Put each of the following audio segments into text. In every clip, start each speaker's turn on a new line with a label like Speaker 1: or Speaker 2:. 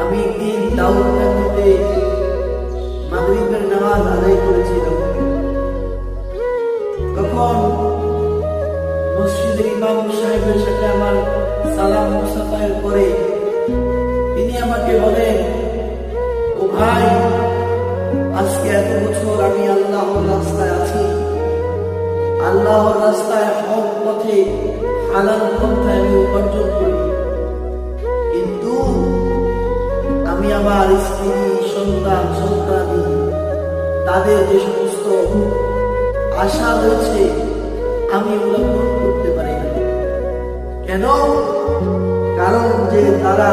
Speaker 1: আমি একদিন দাউদকান্দিতে মাগরিবের নামাজ আদায় করেছিলাম। তখন মসজিদের ইমাম সাহেবের সাথে আমার সালাম মুসাফায়ের পরে তিনি আমাকে বলেন, ও ভাই, আজকে এত বছর আমি আল্লাহর রাস্তায় আছি, আল্লাহর রাস্তায় হক পথে হালাল পন্থায় আমি উপার্জন করি, কিন্তু আমি আমার স্ত্রী সন্তানাদি তাদের যে সমস্ত আশা রয়েছে আমি এগুলো পূরণ করতে পারি না। কেন? কারণ যে তারা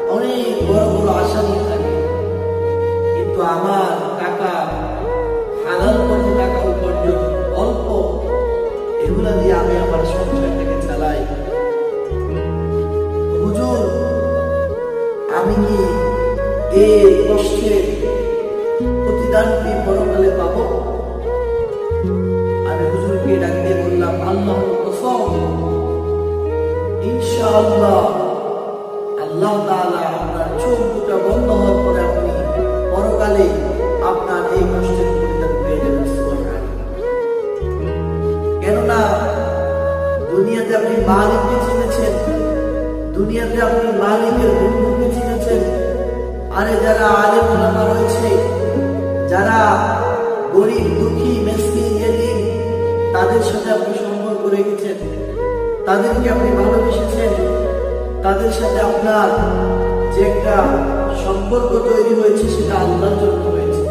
Speaker 1: অনেক বড় বড় আশা নিয়ে থাকে, কিন্তু আমার টাকা, হালাল পথে টাকা উপার্জন অল্প, এগুলা দিয়ে আমি আমার সংসারটাকে চালাই। হুজুর, আমি কি এই কষ্টের প্রতিদানটি পরকালে পাবো? আমি হুজুরকে ডাক দিয়ে বললাম, আল্লাহর কসম, ইনশাআল্লাহ আল্লাহ তাআলা আপনার চোখ দুটো বন্ধ হওয়ার পরে আপনি পরকালে আপনার এই কষ্টের প্রতিদান পেয়ে যাবেন। কেননা দুনিয়াতে আপনি মালিককে চিনেছেন, দুনিয়াতে আপনি মালিকের বন্ধুকে চিনেছেন। আরে যারা আলেম ওলামা রয়েছে, যারা গরিব দুঃখী মিসকিন এতিম, তাদের সাথে আপনি সম্পর্ক রেখেছেন, তাদেরকে আপনি ভালোবেসেছেন, তাদের সাথে আপনার যে একটা সম্পর্ক তৈরি হয়েছে সেটা আল্লাহর জন্য হয়েছে।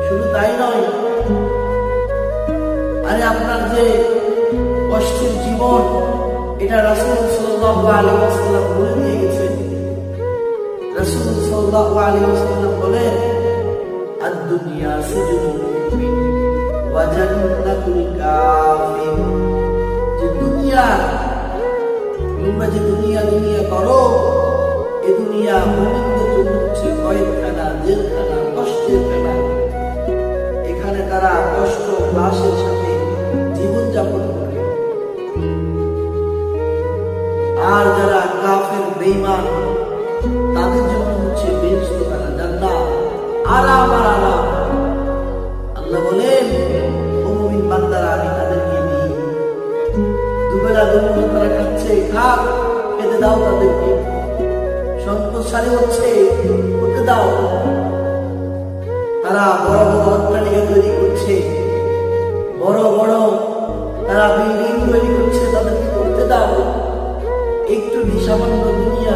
Speaker 1: শুধু তাই নয়, আরে আপনার যে কষ্টের জীবন, এটা রাসূল সাল্লাল্লাহু আলাইহি ওয়াসাল্লাম বলে দিয়ে গেছেন। রাসূল সাল্লাল্লাহু আলাইহি ওয়াসাল্লাম বলেন, আদ-দুনিয়া সিজনুল মুমিন ওয়া জান্নাতুল কাফির। যে দুনিয়া, তোমরা যে দুনিয়া করো, এই দুনিয়া মুমিনদের জন্য হচ্ছে কয়েদখানা, জেলখানা, কষ্টের খানা। এখানে তারা কষ্ট ক্লাসের সাথে জীবনযাপন করে। আর যারা কাফের বেঈমান, তাদের জন্য হচ্ছে বেহেশতখানা, জান্নাত, আরাম আর আরাম। আল্লাহ বলেন, ও মুমিন বান্দারা, আমি তাদেরকে দিই। দুবেলা দুমুঠো তারা খাচ্ছে, খাক, খেতে দাও তাদেরকে। সম্পদশালী হচ্ছে, করতে দাও। তারা বড় বড় অট্টালিকা তৈরি করছে, বড় বড় তারা বিল্ডিং তৈরি করছে, তাদেরকে করতে দাও। একটু সামান্য দুনিয়া